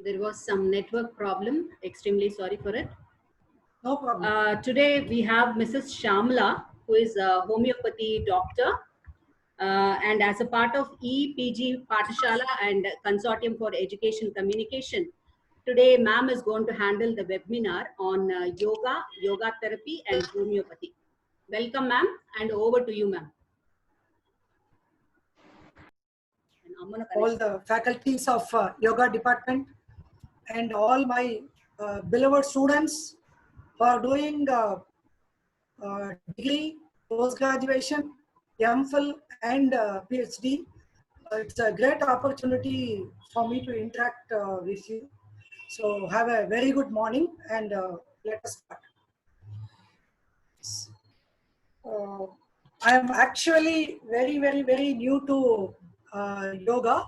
There was some network problem. Extremely sorry for it. No problem. Today we have Mrs. Shamla, who is a homeopathy doctor. And as a part of EPG Pathshala and Consortium for Education Communication, today ma'am is going to handle the webinar on yoga therapy and homeopathy. Welcome ma'am, and over to you ma'am. All the faculties of yoga department and all my beloved students who are doing degree, post-graduation, MPhil and PhD. It's a great opportunity for me to interact with you. So have a very good morning and let us start. I am actually very new to yoga.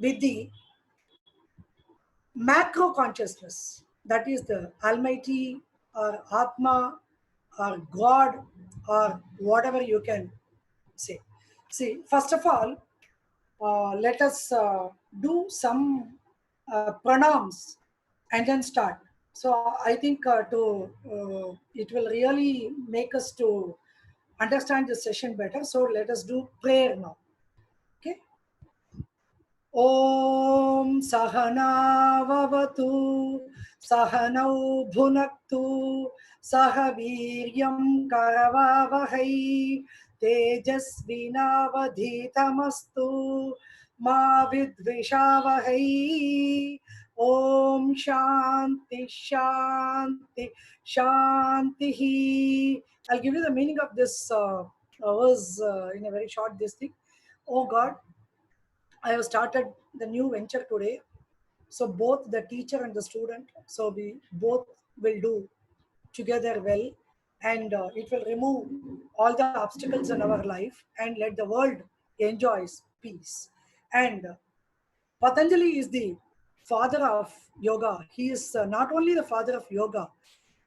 With the macro consciousness, that is the Almighty or Atma or God or whatever you can say. See, first of all, let us do some pranams and then start. So I think it will really make us to understand the session better. So let us do prayer now. Okay. Om Sahanavavatu Sahanau Bhunaktu Sahaviryam Karavavahai Tejasvinavadhitamastu Ma Vidvishavahai. Om Shanti Shanti Shanti. I'll give you the meaning of this verse in a very short this thing. Oh God, I have started the new venture today. So both the teacher and the student, so we both will do together well, and it will remove all the obstacles in our life and let the world enjoys peace. And Patanjali is the father of yoga. He is not only the father of yoga,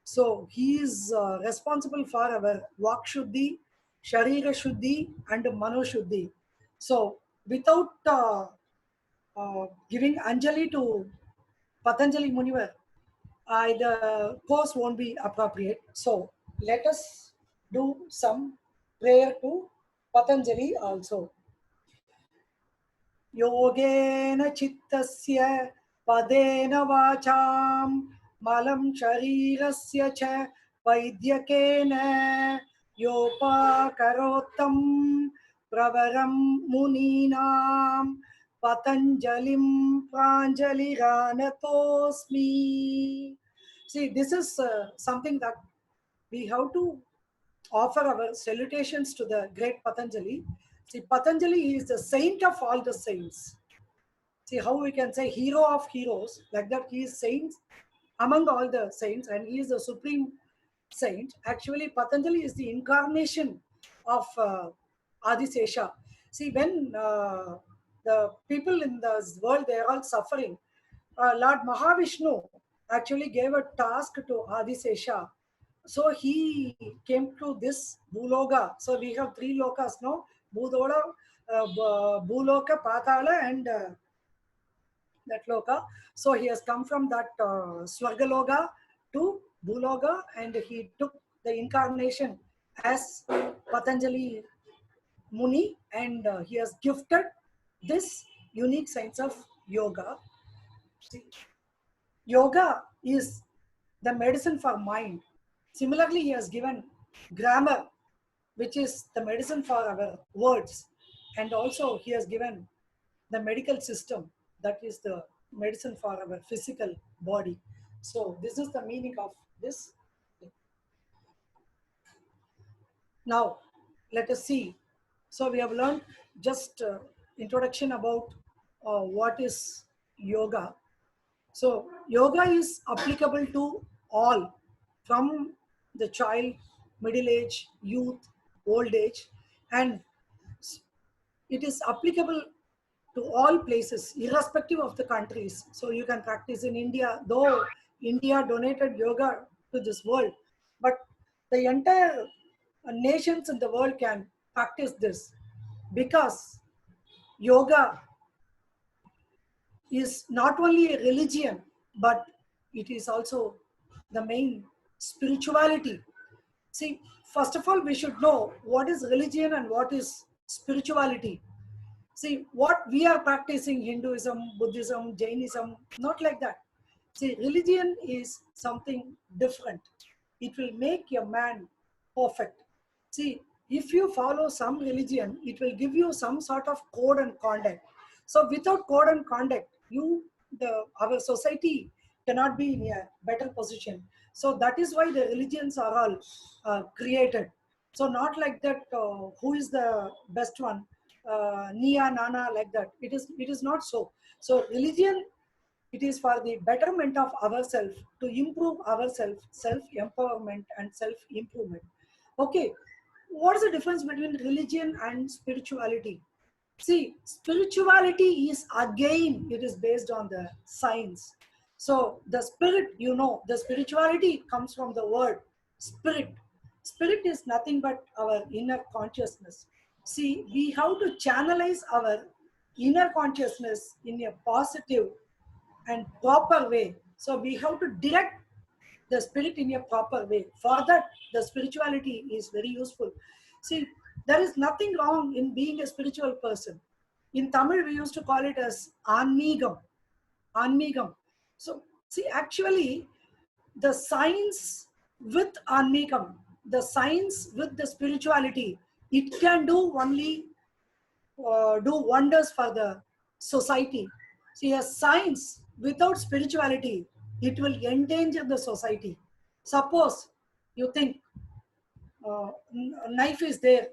so he is responsible for our Vak Shuddhi, Sharira Shuddhi, and Mano Shuddhi. So without giving Anjali to Patanjali Munivar, the course won't be appropriate. So let us do some prayer to Patanjali also. Yogena chittasya padena vacham malam sharirasya cha vaidyakena yopakarotam pravaram muninam Patanjalim Pranjaliranatosmi. See, this is something that we have to offer our salutations to the great Patanjali. See, Patanjali is the saint of all the saints. See how we can say hero of heroes, like that he is saint among all the saints and he is the supreme saint. Actually, Patanjali is the incarnation of Adisesha. See, when the people in this world, they are all suffering, Lord Mahavishnu actually gave a task to Adisesha So he came to this Bhuloga. So we have three lokas now: Bhudola, Bhuloka, Patala, and that loka. So he has come from that Swargaloga to Bhuloga, and he took the incarnation as Patanjali Muni, and he has gifted this unique science of yoga. See, yoga is the medicine for mind. Similarly, he has given grammar, which is the medicine for our words, and also he has given the medical system, that is the medicine for our physical body. So this is the meaning of this. Now let us see. So we have learned just introduction about what is yoga. So yoga is applicable to all, from the child, middle age, youth, old age, and it is applicable to all places, irrespective of the countries. So you can practice in India, though India donated yoga to this world, but the entire nations in the world can practice this, because yoga is not only a religion, but it is also the main spirituality. See, first of all, we should know what is religion and what is spirituality. See, what we are practicing, Hinduism, Buddhism, Jainism, not like that. See, religion is something different. It will make a man perfect. See, if you follow some religion, it will give you some sort of code and conduct. So without code and conduct, our society cannot be in a better position. So that is why the religions are all created. So not like that, who is the best one, Nia, Nana, like that. It is not so. So religion, it is for the betterment of ourselves, to improve ourselves, self-empowerment and self-improvement. Okay, what is the difference between religion and spirituality? See, spirituality is, again, it is based on the science. So the spirit, the spirituality comes from the word spirit. Spirit is nothing but our inner consciousness. See, we have to channelize our inner consciousness in a positive and proper way. So we have to direct the spirit in a proper way. For that, the spirituality is very useful. See, there is nothing wrong in being a spiritual person. In Tamil, we used to call it as Anmigam. Anmigam. So, see, actually, the science with Anmigam, the science with the spirituality, it can do only do wonders for the society. See, a science without spirituality, it will endanger the society. Suppose you think knife is there,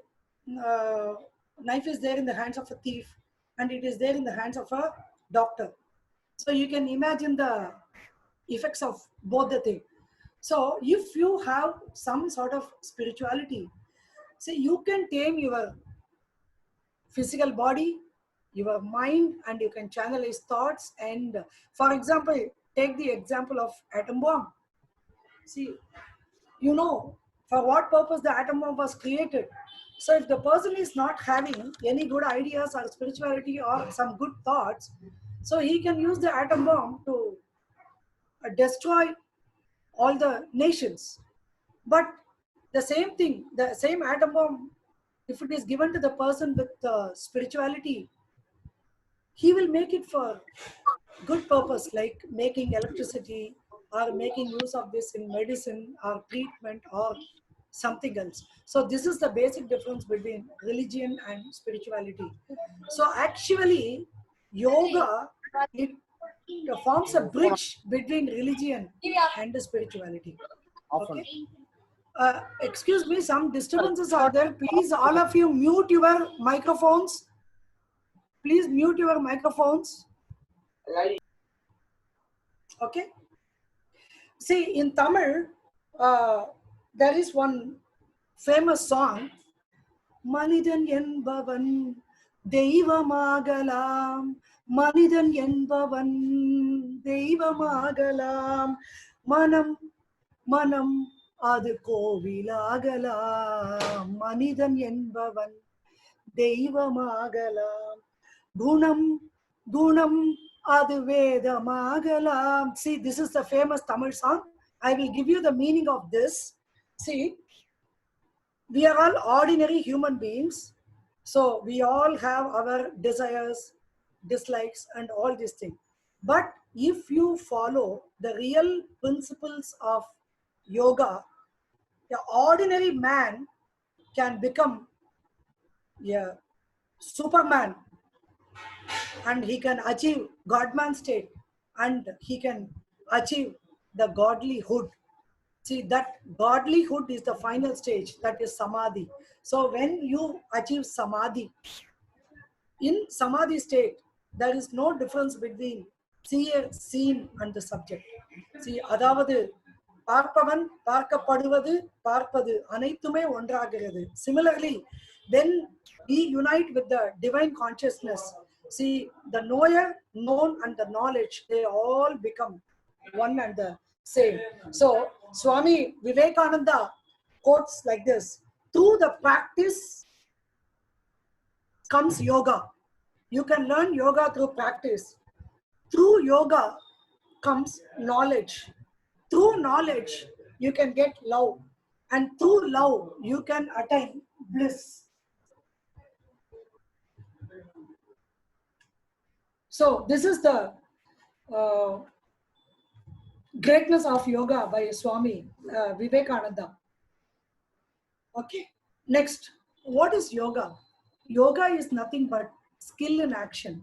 uh, knife is there in the hands of a thief, and it is there in the hands of a doctor. So you can imagine the effects of both the things. So if you have some sort of spirituality, see, you can tame your physical body, your mind, and you can channelize thoughts. And for example, take the example of atom bomb. See, for what purpose the atom bomb was created. So if the person is not having any good ideas or spirituality or some good thoughts, so he can use the atom bomb to destroy all the nations. But the same thing, the same atom bomb, if it is given to the person with spirituality, he will make it for good purpose, like making electricity or making use of this in medicine or treatment or something else. So this is the basic difference between religion and spirituality. So actually, yoga, it forms a bridge between religion and the spirituality. Okay. Excuse me, some disturbances are there. Please, all of you, mute your microphones. Please mute your microphones. Okay. See, in Tamil, there is one famous song, Manidan Yenbavan Deivamagalam, Manidan Yenbavan Deivamagalam, Manam, Manam, அது கோவிலாகலாம் மனிதன் என்பவன் தெய்வமாகலாம் குணம் குணம் அது வேதமாகலாம். See, this is the famous Tamil song. I will give you the meaning of this. See, we are all ordinary human beings, so we all have our desires, dislikes, and all these things. But if you follow the real principles of yoga, the ordinary man can become a superman, and he can achieve godman state, and he can achieve the godlyhood. See, that godlyhood is the final stage, that is samadhi. So when you achieve samadhi, in samadhi state, there is no difference between seer, seen, and the subject. See, அதாவது பார்ப்பவன், பார்க்கப்படுவது, பார்ப்பது அனைத்துமே ஒன்றாகிறது. Similarly, when we unite with the divine consciousness, see, the knower, known, and the knowledge, they all become one and the same. So Swami Vivekananda quotes like this: through the practice comes yoga. You can learn yoga through practice. Through yoga comes knowledge. Through knowledge, you can get love. And through love, you can attain bliss. So this is the greatness of yoga by Swami Vivekananda. Okay, next, what is yoga? Yoga is nothing but skill in action.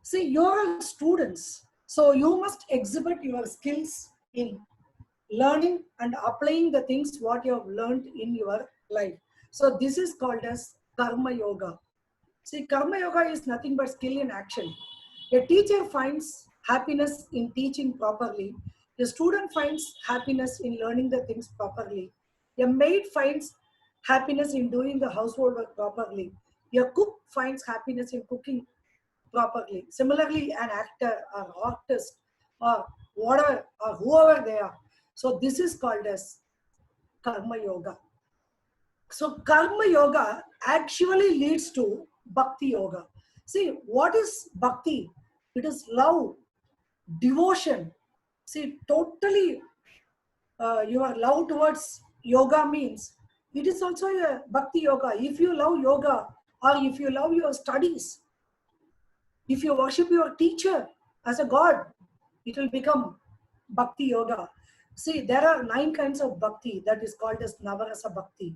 See, you're students, so you must exhibit your skills in learning and applying the things what you have learned in your life. So this is called as karma yoga. See, karma yoga is nothing but skill in action. A teacher finds happiness in teaching properly. A student finds happiness in learning the things properly. A maid finds happiness in doing the household work properly. A cook finds happiness in cooking properly. Similarly, an actor or artist or whatever or whoever they are. So this is called as karma yoga. So karma yoga actually leads to bhakti yoga. See, what is bhakti? It is love, devotion. See, totally your love towards yoga means it is also a bhakti yoga. If you love yoga, or if you love your studies, if you worship your teacher as a god, it will become bhakti yoga. See, there are 9 kinds of bhakti, that is called as Navarasa bhakti.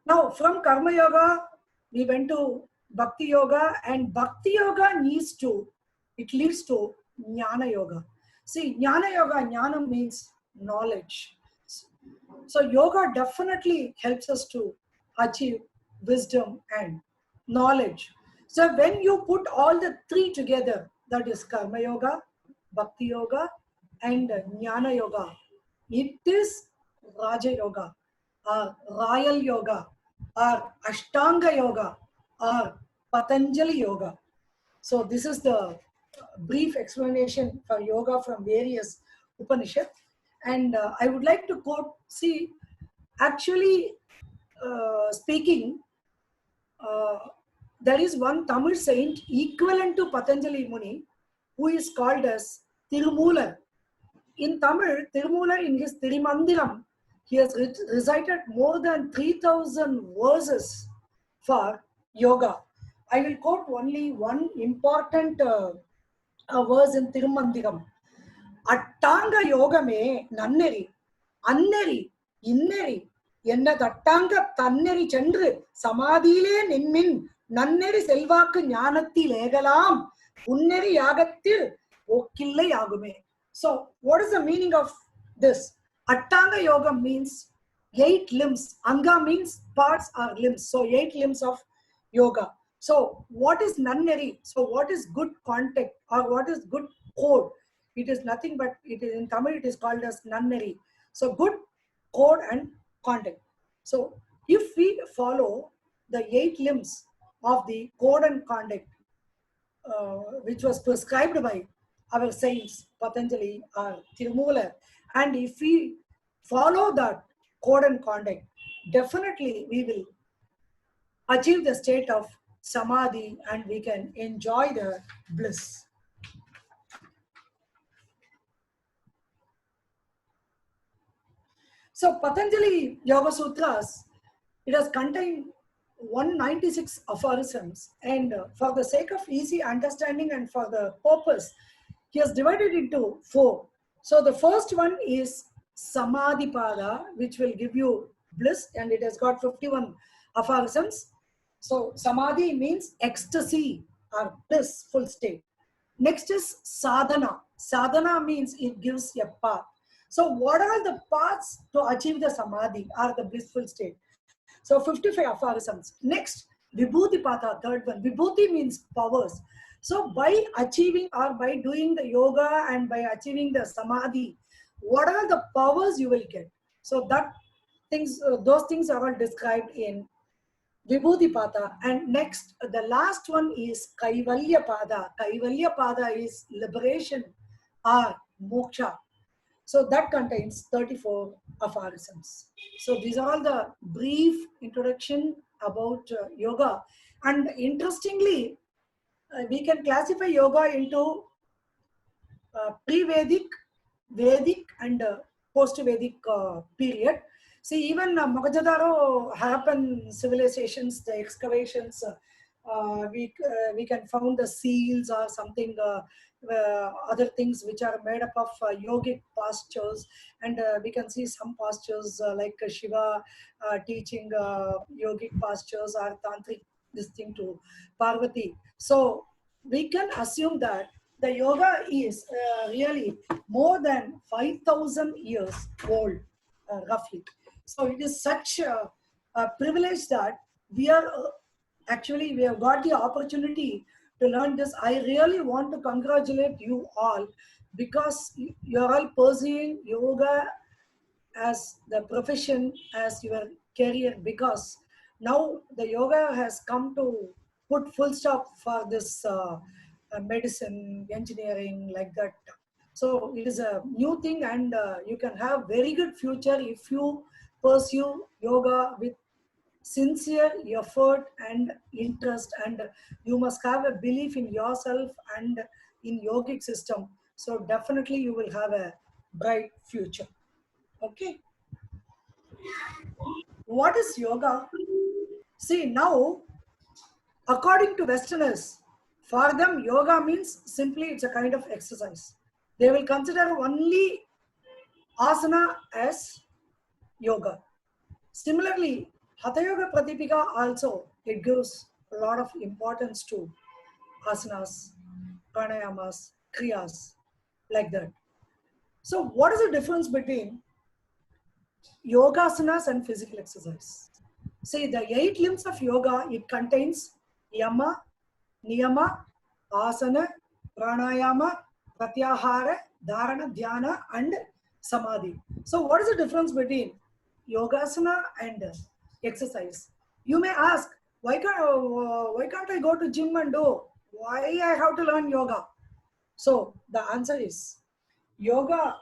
Now, from karma yoga, we went to bhakti yoga, and bhakti yoga leads to jnana yoga. See, jnana yoga, jnana means knowledge. So yoga definitely helps us to achieve wisdom and knowledge. So when you put all the 3 together, that is karma yoga, bhakti yoga, and jnana yoga, it is raja yoga, or royal yoga, or ashtanga yoga, or patanjali yoga. So this is the brief explanation for yoga from various Upanishads. And I would like to quote, see, actually speaking, there is one Tamil saint equivalent to Patanjali Muni, who is called as Tirumular. In Tamil, Tirumular, in his Tirimandiram, he has recited more than 3,000 verses for yoga. I will quote only one important verse in Tirumandiram. Attanga yogame nanneri, anneri, inneri, என்ன தட்டாங்க தன்னெறி சென்று சமாதியிலே நின்மின் நன்னெறி செல்வாக்கு ஞானத்தில் ஏகலாம் உன்னெறி யாகத்தில் ஒக்கில்லை ஆகுமே. So what is the meaning of this? Attanga yoga means 8 limbs. Anga means parts or limbs. So 8 limbs of yoga. So what is nanneri? So what is good contact, or what is good code? It is nothing but, it is in Tamil, it is called as nanneri. So good code and contact. So if we follow the 8 limbs of the code and conduct, which was prescribed by our saints Patanjali or Tirumular, and if we follow that code and conduct, definitely we will achieve the state of samadhi and we can enjoy the bliss. So Patanjali Yoga Sutras, it has contained 196 aphorisms, and for the sake of easy understanding and for the purpose, he has divided into 4. So the first one is Samadhipada, which will give you bliss, and it has got 51 aphorisms. So Samadhi means ecstasy or blissful state. Next is Sadhana. Sadhana means it gives a path. So what are the paths to achieve the Samadhi or the blissful state? So 55 aphorisms. Next, Vibhuti-pada, third one. Vibhuti means powers. So by achieving or by doing the yoga and by achieving the Samadhi, what are the powers you will get? So that things, those things are all described in Vibhuti-pada. And next, the last one is Kaivalya-pada. Kaivalya-pada is liberation or moksha. So that contains 34 aphorisms. So these are all the brief introduction about yoga. And interestingly, we can classify yoga into pre-Vedic, Vedic and post-Vedic period. See, even Mohenjo-daro, Harappan civilizations, the excavations, we can found the seals or something, other things which are made up of yogic postures, and we can see some postures like Shiva teaching yogic postures or tantric this thing to Parvati. So we can assume that the yoga is really more than 5,000 years old, roughly. So it is such a privilege that we are actually, we have got the opportunity to learn this. I really want to congratulate you all because you are all pursuing yoga as the profession, as your career, because now the yoga has come to put full stop for this medicine, engineering, like that. So it is a new thing, and you can have very good future if you pursue yoga with sincere effort and interest, and you must have a belief in yourself and in yogic system. So definitely you will have a bright future. Okay. What is yoga? See, now, according to Westerners, for them, yoga means simply it's a kind of exercise. They will consider only asana as yoga. Similarly, Hatha Yoga Pratipika also, it gives a lot of importance to asanas, pranayamas, kriyas, like that. So what is the difference between yogasanas and physical exercise? See, the 8 limbs of yoga, it contains yama, niyama, asana, pranayama, pratyahara, dharana, dhyana, and samadhi. So what is the difference between yogasana and exercise? You may ask, why can't I go to gym and do? Why I have to learn yoga? So the answer is, yoga,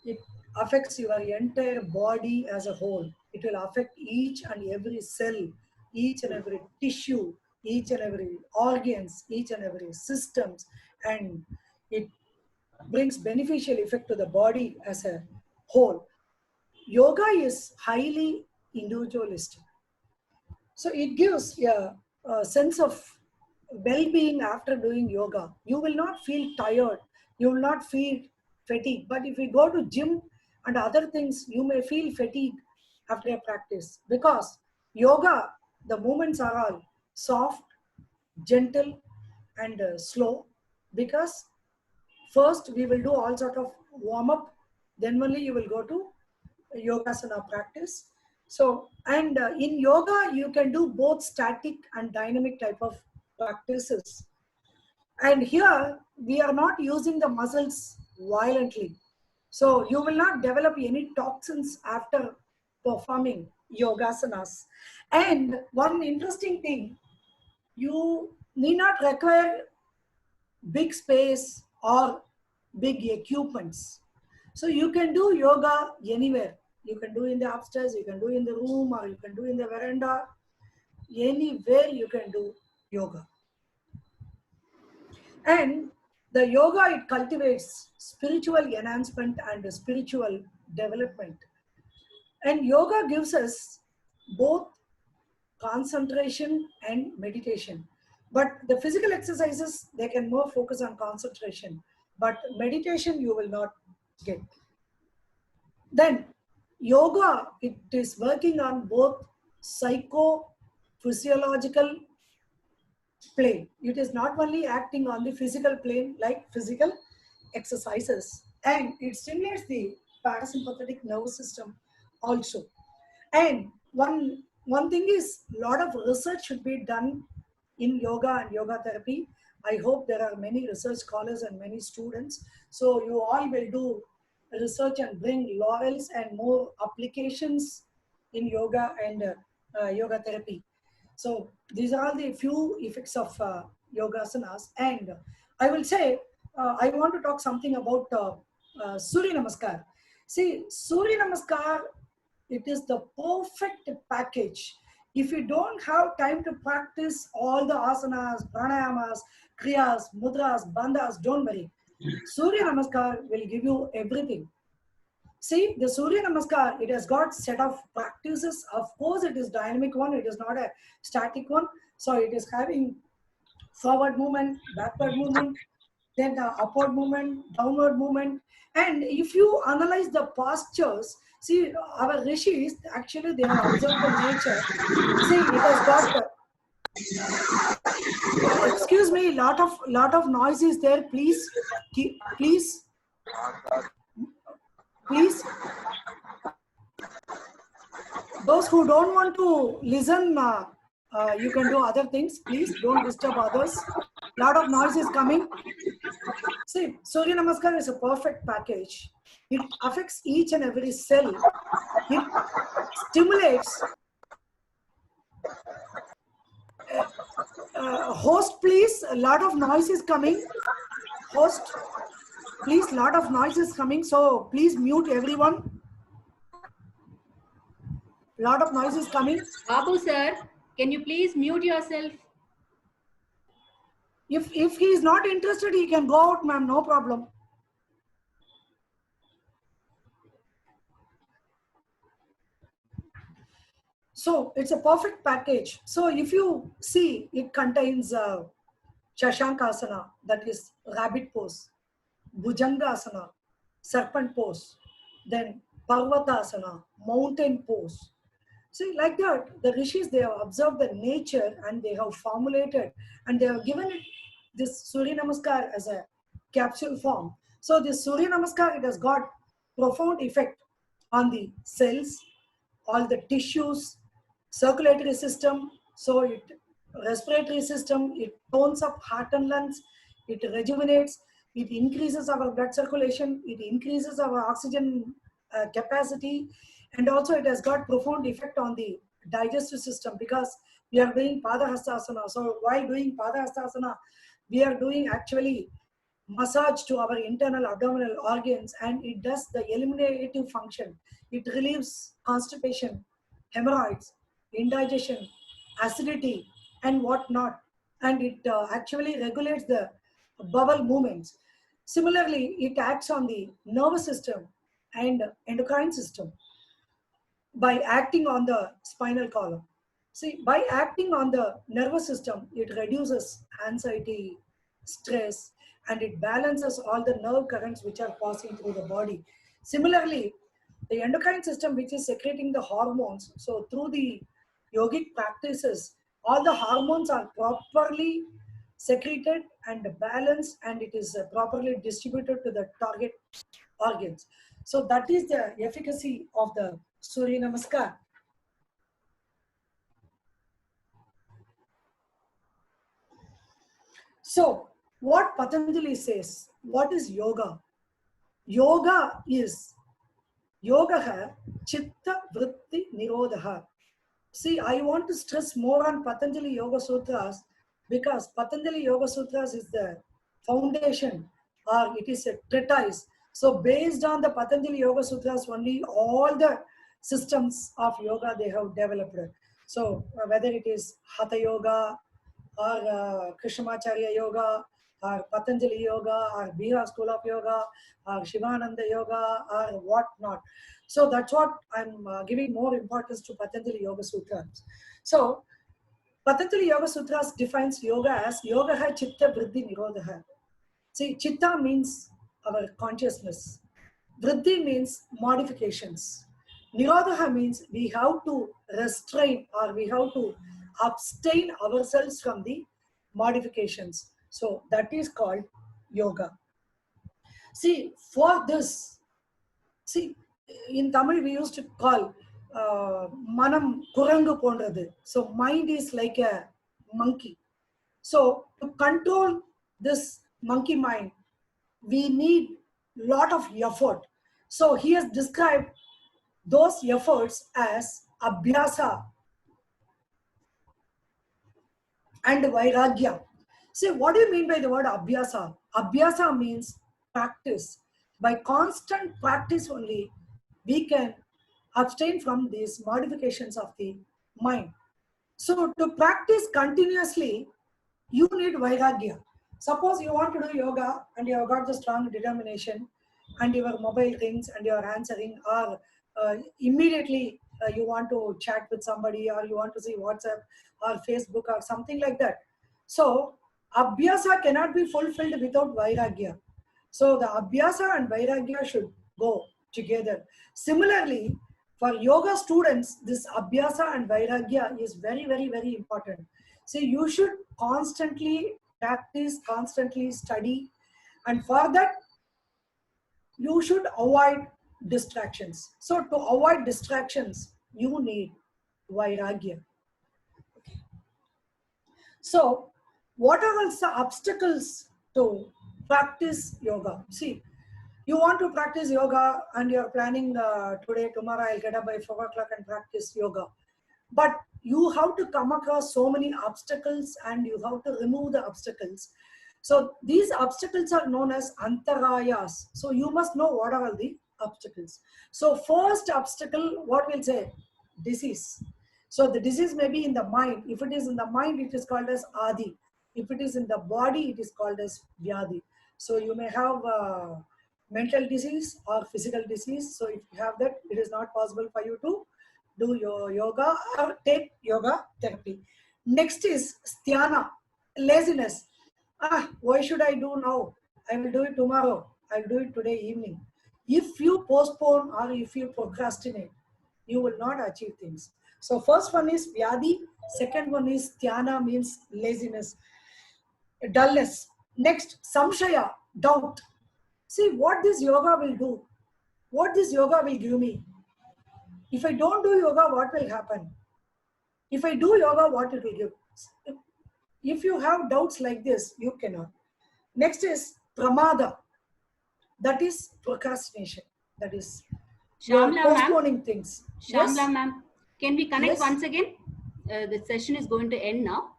it affects your entire body as a whole. It will affect each and every cell, each and every tissue, each and every organs, each and every systems, and it brings beneficial effect to the body as a whole. Yoga is highly individualistic. So it gives a sense of well-being after doing yoga. You will not feel tired. You will not feel fatigue. But if you go to gym and other things, you may feel fatigue after a practice, because yoga, the movements are all soft, gentle, and slow. Because first we will do all sort of warm-up, then only you will go to yogasana practice. So, and in yoga, you can do both static and dynamic type of practices. And here, we are not using the muscles violently. So, you will not develop any toxins after performing yogasanas. And one interesting thing, you need not require big space or big equipments. So, you can do yoga anywhere. You can do in the upstairs, you can do in the room, or you can do in the veranda. Anywhere you can do yoga. And the yoga, it cultivates spiritual enhancement and spiritual development. And yoga gives us both concentration and meditation. But the physical exercises, they can more focus on concentration. But meditation, you will not get. Then yoga, it is working on both psycho-physiological plane. It is not only acting on the physical plane like physical exercises, and it stimulates the parasympathetic nervous system also. And one thing is, a lot of research should be done in yoga and yoga therapy. I hope there are many research scholars and many students. So you all will do research and bring laurels and more applications in yoga and yoga therapy. So these are all the few effects of yogasanas. And I will say, I want to talk something about Surya Namaskar. See, Surya Namaskar, it is the perfect package. If you don't have time to practice all the asanas, pranayamas, kriyas, mudras, bandhas, don't worry. Surya Namaskar will give you everything. See, the Surya Namaskar, it has got set of practices. Of course, it is dynamic one. It is not a static one. So it is having forward movement, backward movement, then the upward movement, downward movement. And if you analyze the postures, see, our rishis, actually, they have observed the nature. See, it has got, excuse me, lot of noise is there. Please, please. Please, those who don't want to listen, you can do other things. Please don't disturb others. Lot of noise is coming. See, Surya Namaskar is a perfect package. It affects each and every cell. It stimulates. Host, please. A lot of noise is coming. Host, please. Lot of noise is coming. So please mute everyone. Lot of noise is coming. Babu sir, can you please mute yourself? If he is not interested, he can go out, ma'am, no problem. So it's a perfect package. So if you see, it contains Shashankasana, that is rabbit pose, Bhujangasana, serpent pose, then Parvatasana, mountain pose. See, like that, the rishis, they have observed the nature and they have formulated and they have given it this Surya Namaskar as a capsule form. So this Surya Namaskar, it has got profound effect on the cells, all the tissues, circulatory system, so it respiratory system, it tones up heart and lungs, it rejuvenates, it increases our blood circulation, it increases our oxygen capacity, and also it has got profound effect on the digestive system because we are doing Padahastasana. So while doing Padahastasana, we are doing actually massage to our internal abdominal organs, and it does the eliminative function. It relieves constipation, hemorrhoids, indigestion, acidity, and whatnot. And it actually regulates the bowel movements. Similarly, it acts on the nervous system and endocrine system by acting on the spinal column. See, by acting on the nervous system, it reduces anxiety, stress, and it balances all the nerve currents which are passing through the body. Similarly, the endocrine system, which is secreting the hormones, so through the yogic practices, all the hormones are properly secreted and balanced, and it is properly distributed to the target organs. So that is the efficacy of the Surya Namaskar. So what Patanjali says, what is yoga? Yoga is yoga chitta vritti nirodha. See, I want to stress more on Patanjali Yoga Sutras because Patanjali Yoga Sutras is the foundation, or it is a treatise So based on the Patanjali Yoga Sutras only, all the systems of yoga they have developed. So whether it is Hatha Yoga or Krishnamacharya Yoga or Patanjali Yoga or Bihar School of Yoga or Shivananda Yoga or what not. So that's what I'm giving more importance to Patanjali Yoga Sutras. So Patanjali Yoga Sutras defines yoga as yoga hai chitta vriddhi nirodha. See, chitta means our consciousness. Vriddhi means modifications. Nirodha means we have to restrain or we have to abstain ourselves from the modifications. So that is called yoga. See, for this, see, in Tamil we used to call manam kurangu pondrathu. So mind is like a monkey. So to control this monkey mind, we need lot of effort. So he has described those efforts as abhyasa and vairagya. See, what do you mean by the word abhyasa? Abhyasa means practice. By constant practice only, we can abstain from these modifications of the mind. So to practice continuously, you need vairagya. Suppose you want to do yoga and you have got the strong determination and your mobile rings and you are answering, or immediately you want to chat with somebody, or you want to see WhatsApp or Facebook or something like that. So abhyasa cannot be fulfilled without vairagya. So the abhyasa and vairagya should go together. Similarly, for yoga students, this abhyasa and vairagya is very, very, very important. So you should constantly practice, constantly study, and for that, you should avoid distractions. So to avoid distractions, you need vairagya. So what are also the obstacles to practice yoga? See, you want to practice yoga and you're planning today, tomorrow I'll get up by 4 o'clock and practice yoga. But you have to come across so many obstacles and you have to remove the obstacles. So these obstacles are known as antarayas. So you must know what are the obstacles. So first obstacle, what we'll say? Disease. So the disease may be in the mind. If it is in the mind, it is called as adi. If it is in the body, it is called as vyadi. So you may have mental disease or physical disease. So if you have that, it is not possible for you to do your yoga or take yoga therapy. Next is sthana, laziness. Why should I do now? I will do it tomorrow. I will do it today evening. If you postpone or if you procrastinate, you will not achieve things. So first one is vyadi. Second one is sthana, means laziness, dullness. Next, samshaya, doubt. See what this yoga will do. What this yoga will give me. If I don't do yoga, what will happen? If I do yoga, what it will give? If you have doubts like this, you cannot. Next is pramada. That is procrastination. That is Shamla, postponing ma'am. things. Shamla, Yes? ma'am, can we connect Yes. once again? The session is going to end now.